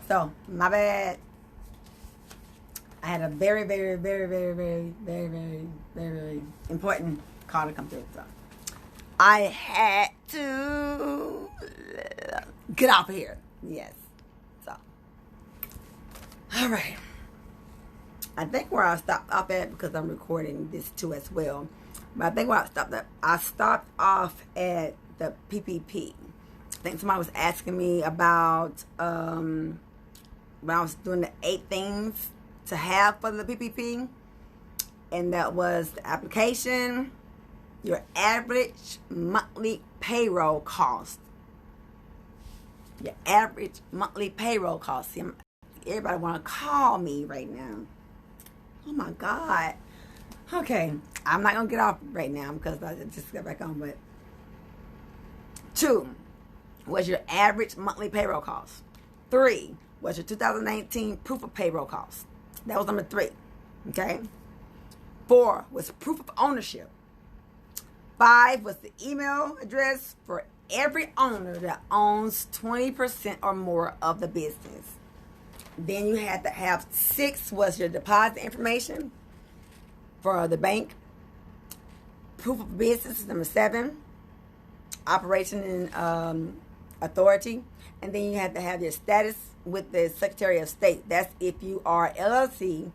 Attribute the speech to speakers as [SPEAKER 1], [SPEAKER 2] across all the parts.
[SPEAKER 1] So, my bad. I had a very, very, very, very, very, very, very, very, very important call to come through. So, I had to get off of here. Yes. So, all right. I think where I stopped off at, because I'm recording this too as well, but I think where I stopped off at the PPP. I think somebody was asking me about when I was doing the 8 things to have for the PPP, and that was the application, your average monthly payroll cost. Your average monthly payroll cost. See, everybody want to call me right now. Oh my God. Okay, I'm not going to get off right now because I just got back on, but 2 was your average monthly payroll cost. 3 was your 2019 proof of payroll cost. That was number 3. Okay. 4 was proof of ownership. 5 was the email address for every owner that owns 20% or more of the business. Then you had to have 6 was your deposit information for the bank. Proof of business is number 7. Operation and authority. And then you had to have your status with the Secretary of State. That's if you are LLC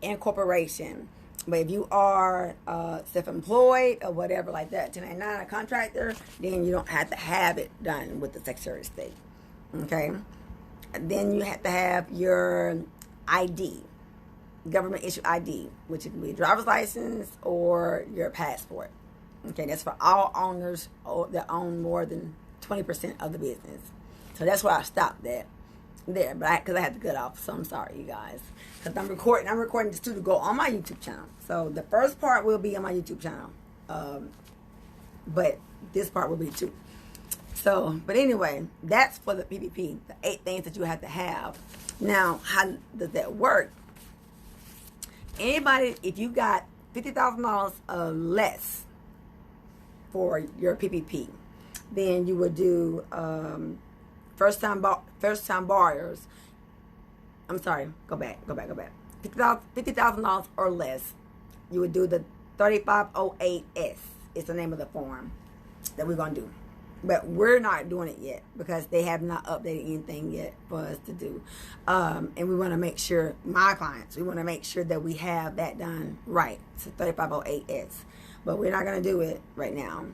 [SPEAKER 1] and corporation. But if you are self-employed or whatever like that, 1099, a contractor, then you don't have to have it done with the Secretary of State. Okay? And then you have to have your ID, government issued ID, which can be a driver's license or your passport. Okay, that's for all owners that own more than 20% of the business. So that's where I stopped at there, but because I had to get off, so I'm sorry, you guys. Because I'm recording this too to go on my YouTube channel. So the first part will be on my YouTube channel, but this part will be too. So, but anyway, that's for the PPP, the 8 things that you have to have. Now, how does that work? Anybody, if you got $50,000 or less for your PPP, then you would do first time borrowers. I'm sorry, go back. $50,000 or less, you would do the 3508S. It's the name of the form that we're gonna do. But we're not doing it yet because they have not updated anything yet for us to do. And we want to make sure, my clients, we want to make sure that we have that done right. It's a 3508S. But we're not going to do it right now.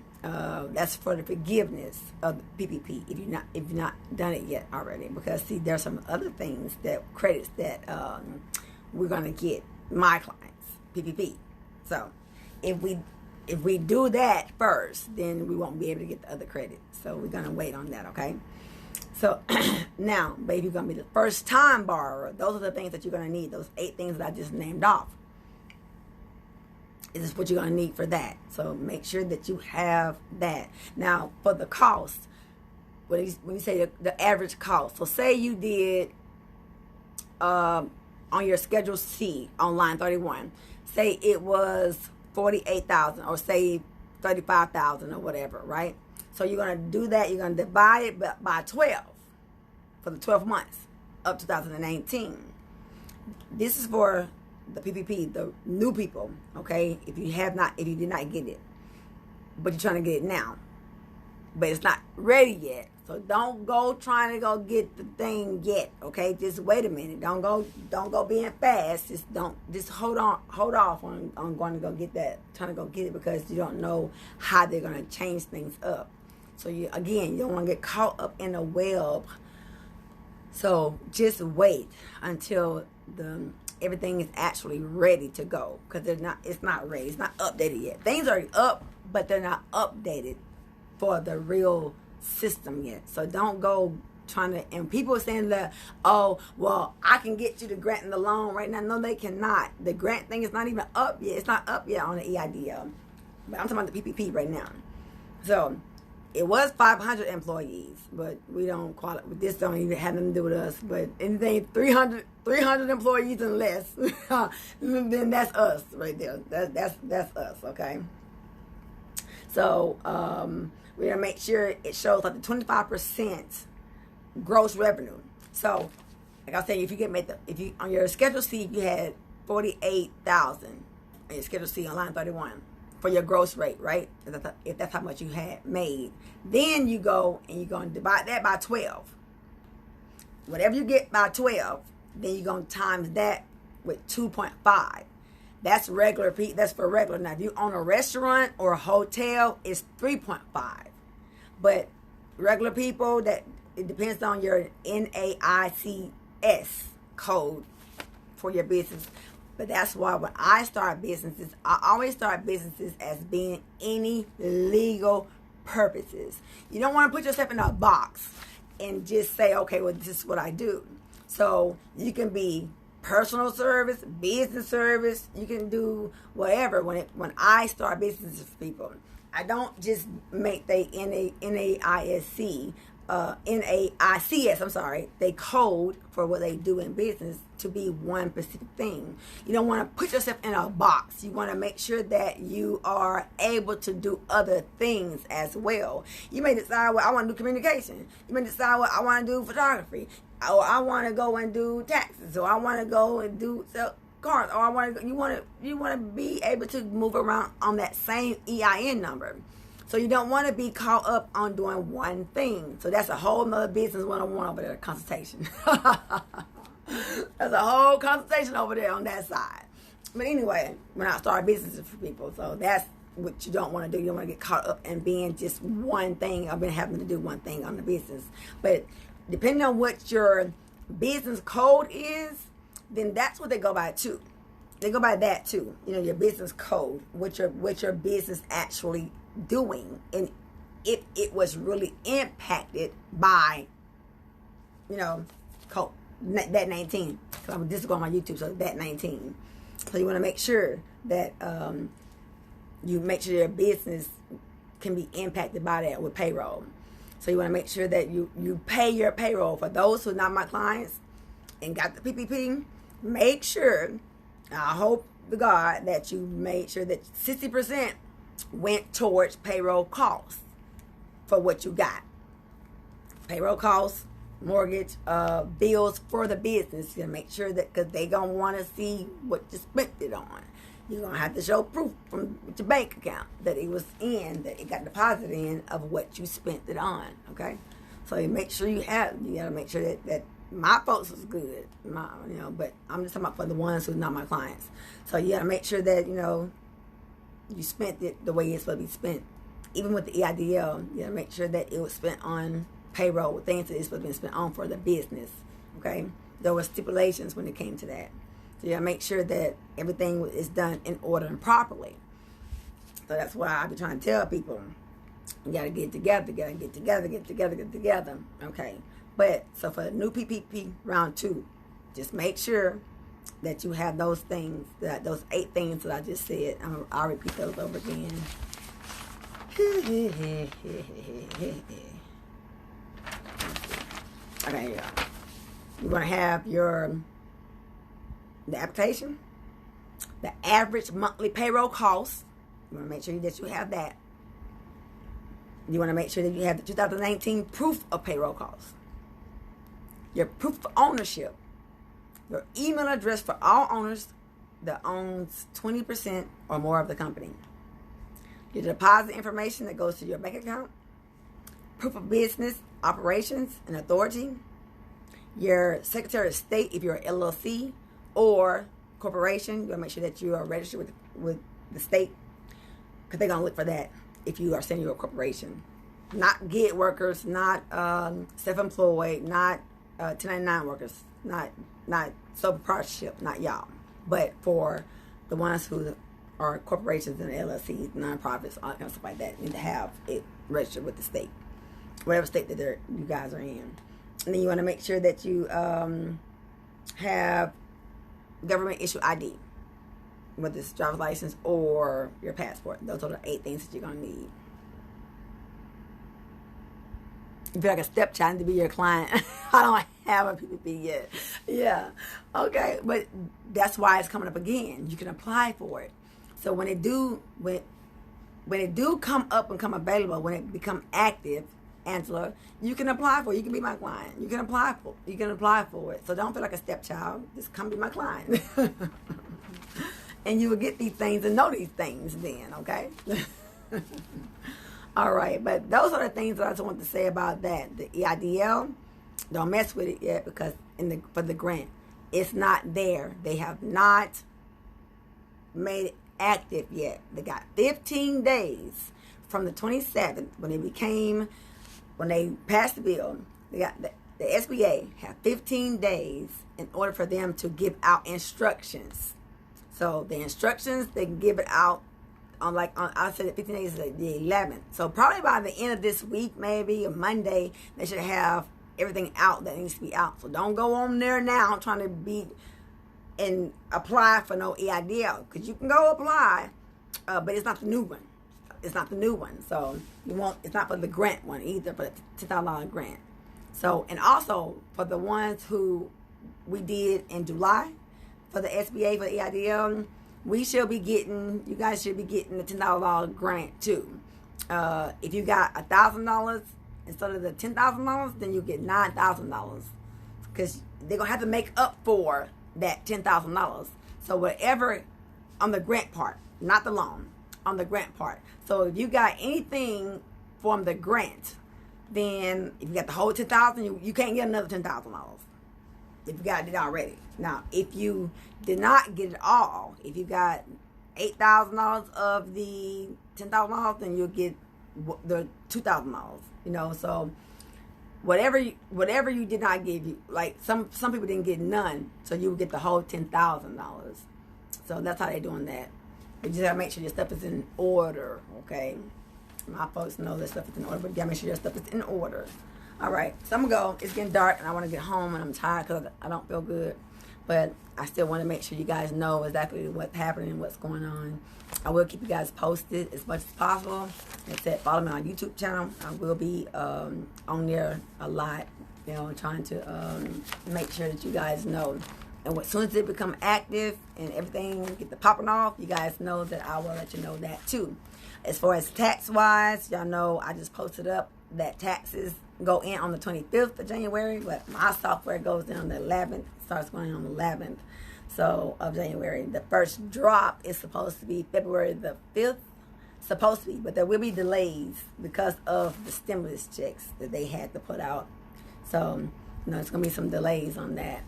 [SPEAKER 1] That's for the forgiveness of the PPP if you've not done it yet already. Because, see, there's some other things, that credits that we're going to get, my clients, PPP. So if we do that first, then we won't be able to get the other credit. So we're going to wait on that, okay? So now, but if you're going to be the first time borrower, those are the things that you're going to need, those 8 things that I just named off. This is what you're going to need for that. So make sure that you have that. Now, for the cost, when you say the average cost, so say you did on your Schedule C on line 31, say it was $48,000 or say $35,000 or whatever, right? So you're going to do that. You're going to divide it by 12 for the 12 months of 2019. This is for the PPP, the new people, okay? If you did not get it, but you're trying to get it now, but it's not ready yet. So don't go trying to go get the thing yet, okay? Just wait a minute. Don't go being fast. Just hold off on going to go get that, trying to go get it, because you don't know how they're going to change things up. So you don't want to get caught up in a web. So just wait until everything is actually ready to go, because it's not ready. It's not updated yet. Things are up, but they're not updated for the real system yet. So don't go trying to, and people are saying that, oh, well, I can get you the grant and the loan right now. No, they cannot. The grant thing is not even up yet. It's not up yet on the EIDL. But I'm talking about the PPP right now. So it was 500 employees, but we don't qualify. This don't even have nothing to do with us. But anything 300 employees and less, then that's us right there. That's us, okay? So we're going to make sure it shows like the 25% gross revenue. So, like I said, if you on your Schedule C, if you had 48,000 on your Schedule C on line 31 for your gross rate, right? If that's how much you had made, then you go and you're going to divide that by 12. Whatever you get by 12, then you're going to times that with 2.5. That's regular. That's for regular. Now, if you own a restaurant or a hotel, it's 3.5. But regular people, that it depends on your NAICS code for your business. But that's why when I start businesses, I always start businesses as being any legal purposes. You don't want to put yourself in a box and just say, okay, well, this is what I do. So you can be personal service, business service. You can do whatever. When I start businesses for people, I don't just make the NAICS, I'm sorry, they code for what they do in business to be one specific thing. You don't want to put yourself in a box. You want to make sure that you are able to do other things as well. You may decide, well, I want to do communication. You may decide, well, I want to do photography. Or I want to go and do taxes. Or I want to go and do sell cars. Or you want to be able to move around on that same EIN number. So you don't want to be caught up on doing one thing. So that's a whole nother business 101 over there, consultation. That's a whole consultation over there on that side. But anyway, when I start businesses for people, so that's what you don't want to do. You don't want to get caught up in being just one thing. I've been having to do one thing on the business. But depending on what your business code is, then that's what they go by too. They go by that too. You know, your business code, what your business actually doing, and if it was really impacted by, you know, code that 19. So this is going on my YouTube, so that 19. So you want to make sure that you make sure your business can be impacted by that with payroll. So you want to make sure that you pay your payroll. For those who are not my clients and got the PPP, make sure, I hope to God, that you made sure that 60% went towards payroll costs for what you got. Payroll costs, mortgage, bills for the business. You make sure that, because they going to want to see what you spent it on. You're going to have to show proof from your bank account that it was in, that it got deposited in of what you spent it on, okay? So you make sure you got to make sure that my folks is good, but I'm just talking about for the ones who are not my clients. So you got to make sure that, you spent it the way it's supposed to be spent. Even with the EIDL, you got to make sure that it was spent on payroll, with things that it's supposed to be spent on for the business, okay? There were stipulations when it came to that. So you got to make sure that everything is done in order and properly. So that's why I be trying to tell people, you got to get together, get together, okay? But, so for the new PPP round 2, just make sure that you have those things, those 8 things that I just said. I'll repeat those over again. Okay, yeah. You're going to have the application, the average monthly payroll cost. You want to make sure that you have that. You want to make sure that you have the 2019 proof of payroll costs. Your proof of ownership. Your email address for all owners that owns 20% or more of the company. Your deposit information that goes to your bank account. Proof of business, operations, and authority. Your Secretary of State if you're an LLC or corporation. You want to make sure that you are registered with the state, because they're going to look for that if you are sending you a corporation. Not gig workers, not self-employed, not 1099 workers, not sole proprietorship, not y'all. But for the ones who are corporations and LLCs, nonprofits, all kinds of stuff like that, need to have it registered with the state, whatever state that you guys are in. And then you want to make sure that you have government issue ID, whether it's driver's license or your passport. Those are the 8 things that you're going to need. You feel like a stepchild to be your client. I don't have a PPP yet. Yeah. Okay. But that's why it's coming up again. You can apply for it. So when when it do come up and come available, when it become active, Angela, you can apply for it. You can be my client. You can apply for it. So don't feel like a stepchild. Just come be my client. And you will get these things and know these things then, okay? All right, but those are the things that I just want to say about that. The EIDL, don't mess with it yet because for the grant, it's not there. They have not made it active yet. They got 15 days from the 27th when they passed the bill. They got the SBA have 15 days in order for them to give out instructions. So the instructions, they can give it out I said 15 days is the 11th. So probably by the end of this week, maybe, or Monday, they should have everything out that needs to be out. So don't go on there now trying to be and apply for no EIDL. Because you can go apply, but it's not the new one. It's not the new one. So it's not for the grant one either, but the $10,000 grant. So, and also for the ones who we did in July, for the SBA, for the EIDL, you guys should be getting the $10,000 grant too. If you got $1,000 instead of the $10,000, then you get $9,000 because they're gonna have to make up for that $10,000. So whatever on the grant part, not the loan, on the grant part. So if you got anything from the grant, then if you got the whole $10,000, you can't get another $10,000 if you got it already. Now, if you did not get it all, if you got $8,000 of the $10,000, then you'll get the $2,000. So whatever you did not give, you like some people didn't get none, so you would get the whole $10,000. So that's how they're doing that. But you just gotta make sure your stuff is in order, okay? My folks know that stuff is in order, but you gotta make sure your stuff is in order. All right, so I'm gonna go. It's getting dark, and I want to get home, and I'm tired because I don't feel good. But I still want to make sure you guys know exactly what's happening and what's going on. I will keep you guys posted as much as possible. Like I said, follow me on YouTube channel. I will be on there a lot, trying to make sure that you guys know. And as soon as it become active and everything get the popping off, you guys know that I will let you know that too. As far as tax-wise, y'all know I just posted up that taxes go in on the 25th of January, but my software goes in on the 11th. Starts going on the 11th of January. The first drop is supposed to be February the 5th. Supposed to be, but there will be delays because of the stimulus checks that they had to put out. So, it's going to be some delays on that.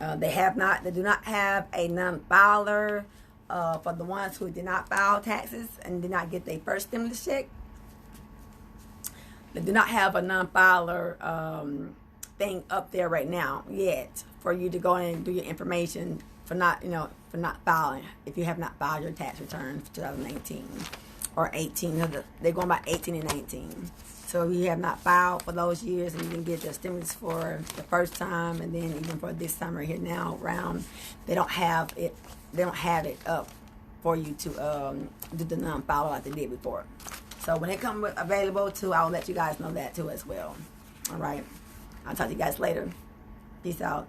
[SPEAKER 1] They do not have a non-filer for the ones who did not file taxes and did not get their first stimulus check. They do not have a non-filer thing up there right now yet for you to go in and do your information for not filing. If you have not filed your tax return for 2019 or 18, they're going by 18 and 19. So if you have not filed for those years and you didn't get the stimulus for the first time, and then even for this time right here now round, they don't have it. They don't have it up for you to do the non-file like they did before. So when it comes available too, I'll let you guys know that too as well. All right. I'll talk to you guys later. Peace out.